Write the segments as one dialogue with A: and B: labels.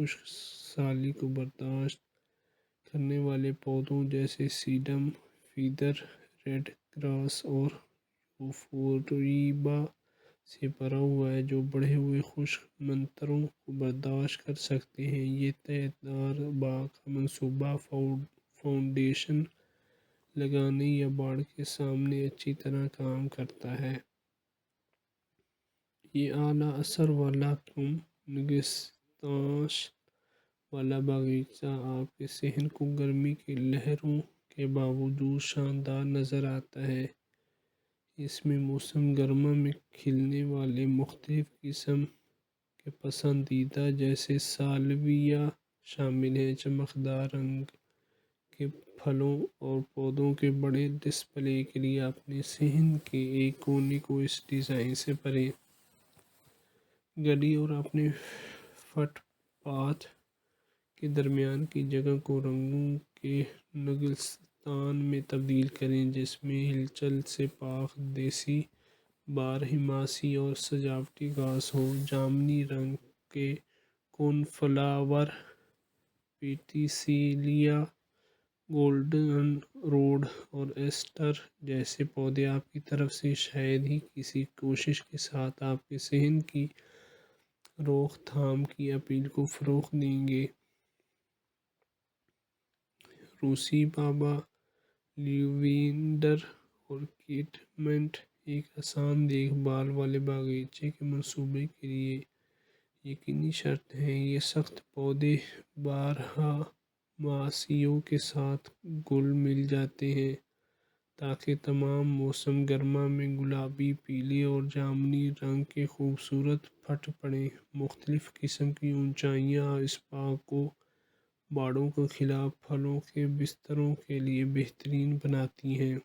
A: خشک سالی کو برداشت کرنے والے پودوں جیسے سیڈم، فیدر، ریڈ گراس اور یوفوربیا سے بھرا ہوا ہے، جو بڑھے ہوئے خشک منظروں کو برداشت کر سکتے ہیں۔ یہ تہہ دار باغ کا منصوبہ فاؤنڈیشن لگانے یا باڑ کے سامنے اچھی طرح کام کرتا ہے۔ یہ اعلیٰ اثر والا کم نگہداشت والا باغیچہ آپ کے صحن کو گرمی کی لہروں کے باوجود شاندار نظر آتا ہے۔ اس میں موسم گرما میں کھلنے والے مختلف قسم کے پسندیدہ جیسے سالویا شامل ہیں۔ چمکدار رنگ کے پھلوں اور پودوں کے بڑے ڈسپلے کے لیے اپنے صحن کے ایک کونے کو اس ڈیزائن سے بھریں۔ گلی اور اپنے فٹ پاتھ کے درمیان کی جگہ کو رنگوں کے نگلستان میں تبدیل کریں، جس میں ہلچل سے پاک دیسی بارہ ماسی اور سجاوٹی گھاس ہو۔ جامنی رنگ کے کون فلاور، پیٹیسیلیا، گولڈن روڈ اور ایسٹر جیسے پودے آپ کی طرف سے شاید ہی کسی کوشش کے ساتھ آپ کے صحن کی روک تھام کی اپیل کو فروغ دیں گے۔ روسی بابا، لیوینڈر اور کیٹمنٹ ایک آسان دیکھ بھال والے باغیچے کے منصوبے کے لیے یقینی شرط ہیں۔ یہ سخت پودے بارہ ماسیوں کے ساتھ گل مل جاتے ہیں تاکہ تمام موسم گرما میں گلابی، پیلے اور جامنی رنگ کے خوبصورت پھٹ پڑیں۔ مختلف قسم کی اونچائیاں اس باغ کو باڑوں کے خلاف پھلوں کے بستروں کے لیے بہترین بناتی ہیں۔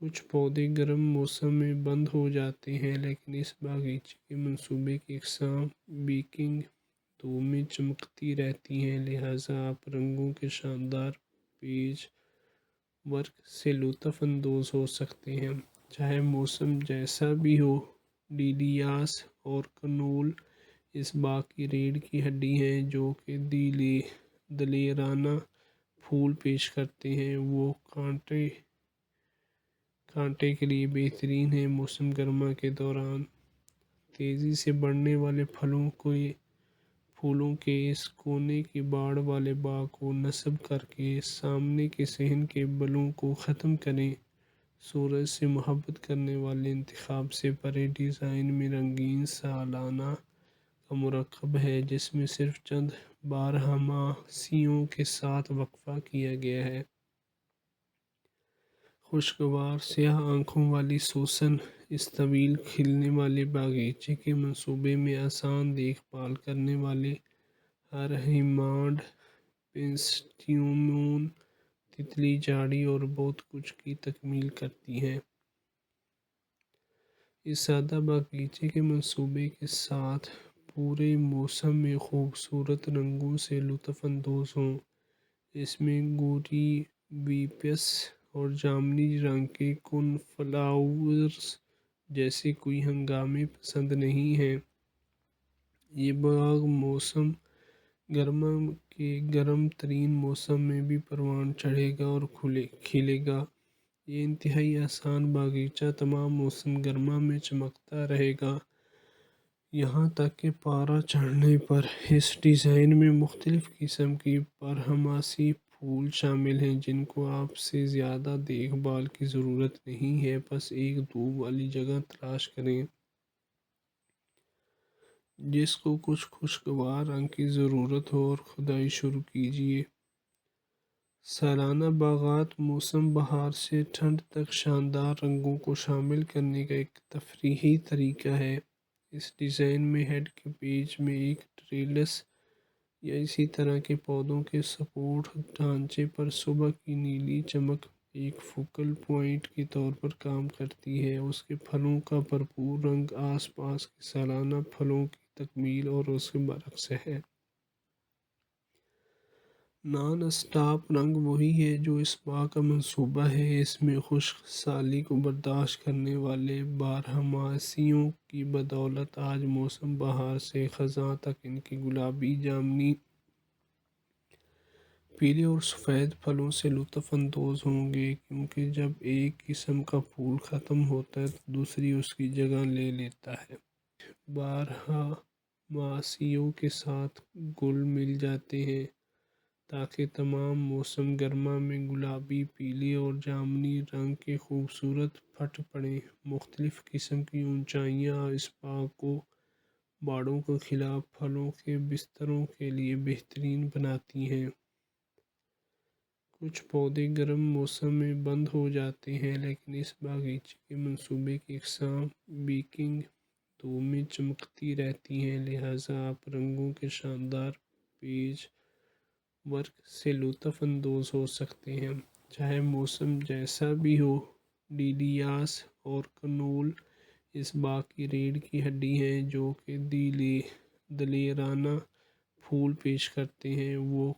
A: کچھ پودے گرم موسم میں بند ہو جاتے ہیں، لیکن اس باغیچے کے منصوبے کی اقسام بیکنگ دو میں چمکتی رہتی ہیں، لہٰذا آپ رنگوں کے شاندار پیچ ورک سے لطف اندوز ہو سکتے ہیں۔ چاہے موسم جیسا بھی ہو، ڈیلیاس اور کنول اس باغ کی ریڑھ کی ہڈی ہیں، جو کہ دلیرانہ پھول پیش کرتے ہیں۔ وہ کانٹے کے لیے بہترین ہیں۔ موسم گرما کے دوران تیزی سے بڑھنے والے پھولوں کے اس کونے کی باڑ والے باغ کو نصب کر کے سامنے کے صحن کے بلوں کو ختم کریں۔ سورج سے محبت کرنے والے انتخاب سے بھرے ڈیزائن میں رنگین سالانہ کا مرکب ہے، جس میں صرف چند بارہ ماسیوں کے ساتھ وقفہ کیا گیا ہے۔ خوشگوار سیاہ آنکھوں والی سوسن اس طویل کھلنے والے باغیچے کے منصوبے میں آسان دیکھ بھال کرنے والے ہر ہیمانڈ، پینسٹیمون، تتلی جھاڑی اور بہت کچھ کی تکمیل کرتی ہے۔ اس سادہ باغیچے کے منصوبے کے ساتھ پورے موسم میں خوبصورت رنگوں سے لطف اندوز ہوں۔ اس میں گوری ویپس اور جامنی رنگ کے کون فلاورز جیسے کوئی ہنگامے پسند نہیں ہیں۔ یہ باغ موسم گرما کے گرم ترین موسم میں بھی پروان چڑھے گا اور کھلے گا۔ یہ انتہائی آسان باغیچہ تمام موسم گرما میں چمکتا رہے گا، یہاں تک کہ پارہ چڑھنے پر۔ اس ڈیزائن میں مختلف قسم کی بارہ ماسی پھول شامل ہیں، جن کو آپ سے زیادہ دیکھ بھال کی ضرورت نہیں ہے، بس ایک دھوپ والی جگہ تلاش کریں جس کو کچھ خوشگوار رنگ کی ضرورت ہو، اور کھدائی شروع کیجیے۔ سالانہ باغات موسم بہار سے ٹھنڈ تک شاندار رنگوں کو شامل کرنے کا ایک تفریحی طریقہ ہے۔ اس ڈیزائن میں ہیڈ کے پیچ میں ایک ٹریلس یا اسی طرح کے پودوں کے سپورٹ ڈھانچے پر صبح کی نیلی چمک ایک فوکل پوائنٹ کے طور پر کام کرتی ہے۔ اس کے پھلوں کا بھرپور رنگ آس پاس کے سالانہ پھلوں کی تکمیل اور اس کے برعکس ہے۔ نان اسٹاپ رنگ وہی ہے جو اس باغ کا منصوبہ ہے۔ اس میں خشک سالی کو برداشت کرنے والے بارہماسیوں کی بدولت آج موسم بہار سے خزاں تک ان کی گلابی، جامنی، پیلے اور سفید پھلوں سے لطف اندوز ہوں گے، کیونکہ جب ایک قسم کا پھول ختم ہوتا ہے تو دوسری اس کی جگہ لے لیتا ہے۔ بارہماسیوں کے ساتھ گل مل جاتے ہیں تاکہ تمام موسم گرما میں گلابی، پیلے اور جامنی رنگ کے خوبصورت پھٹ پڑیں۔ مختلف قسم کی اونچائیاں اس باغ کو باڑوں کے خلاف پھلوں کے بستروں کے لیے بہترین بناتی ہیں۔ کچھ پودے گرم موسم میں بند ہو جاتے ہیں، لیکن اس باغیچے کے منصوبے کی اقسام بیکنگ دو میں چمکتی رہتی ہیں، لہٰذا آپ رنگوں کے شاندار پیچ ورک سے لطف اندوز ہو سکتے ہیں۔ چاہے موسم جیسا بھی ہو، ڈیلیاس اور کنول اس باغ کی ریڑھ کی ہڈی ہیں، جو کہ دلیرانہ پھول پیش کرتے ہیں۔ وہ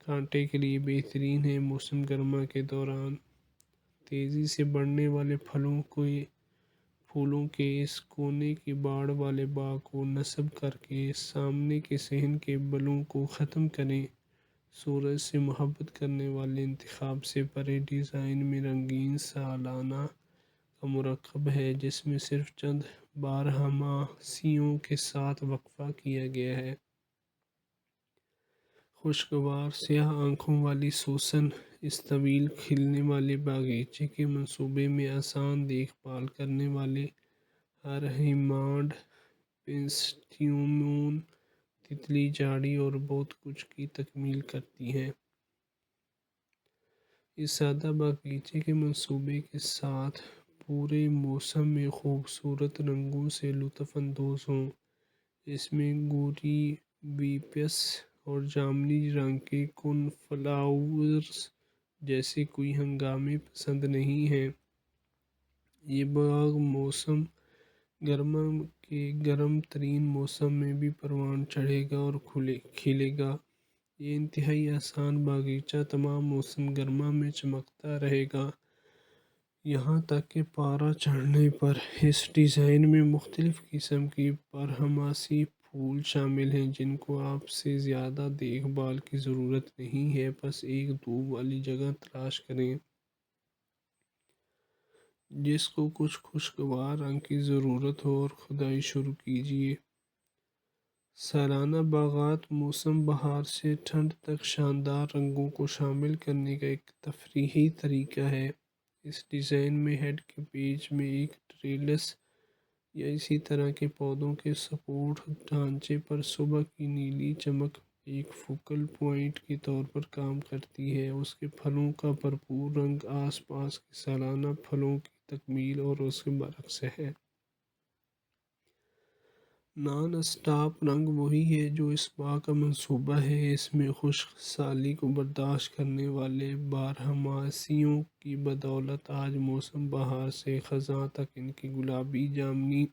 A: کانٹے کے لیے بہترین ہیں۔ موسم گرما کے دوران تیزی سے بڑھنے والے پھولوں کے اس کونے کی باڑ والے باغ کو نصب کر کے سامنے کے صحن کے بلوں کو ختم کریں۔ سورج سے محبت کرنے والے انتخاب سے پرے ڈیزائن میں رنگین سالانہ کا مرکب ہے، جس میں صرف چند بارہماسیوں کے ساتھ وقفہ کیا گیا ہے۔ خوشگوار سیاہ آنکھوں والی سوسن اس طویل کھلنے والے باغیچے کے منصوبے میں آسان دیکھ بھال کرنے والے ہر ہیمانڈ، پینسٹیمون، تتلی جھاڑی اور بہت کچھ کی تکمیل کرتی ہے۔ اس سادہ باغیچے کے منصوبے کے ساتھ پورے موسم میں خوبصورت رنگوں سے لطف اندوز ہوں۔ اس میں گوری ویپس اور جامنی رنگ کے کون فلاورز جیسے کوئی ہنگامے پسند نہیں ہیں۔ یہ باغ موسم گرما کے گرم ترین موسم میں بھی پروان چڑھے گا اور کھلے گا۔ یہ انتہائی آسان باغیچہ تمام موسم گرما میں چمکتا رہے گا، یہاں تک کہ پارہ چڑھنے پر۔ اس ڈیزائن میں مختلف قسم کی بارہماسی پھول شامل ہیں، جن کو آپ سے زیادہ دیکھ بھال کی ضرورت نہیں ہے، بس ایک دھوپ والی جگہ تلاش کریں جس کو کچھ خوشگوار رنگ کی ضرورت ہو، اور کھدائی شروع کیجیے۔ سالانہ باغات موسم بہار سے ٹھنڈ تک شاندار رنگوں کو شامل کرنے کا ایک تفریحی طریقہ ہے۔ اس ڈیزائن میں ہیڈ کے پیچ میں ایک ٹریلس یا اسی طرح کے پودوں کے سپورٹ ڈھانچے پر صبح کی نیلی چمک ایک فوکل پوائنٹ کے طور پر کام کرتی ہے۔ اس کے پھلوں کا بھرپور رنگ آس پاس کے سالانہ پھلوں کی تکمیل اور اس کے برعکس ہے۔ نان اسٹاپ رنگ وہی ہے جو اس باغ کا منصوبہ ہے۔ اس میں خشک سالی کو برداشت کرنے والے بارہماسیوں کی بدولت آج موسم بہار سے خزاں تک ان کی گلابی، جامنی،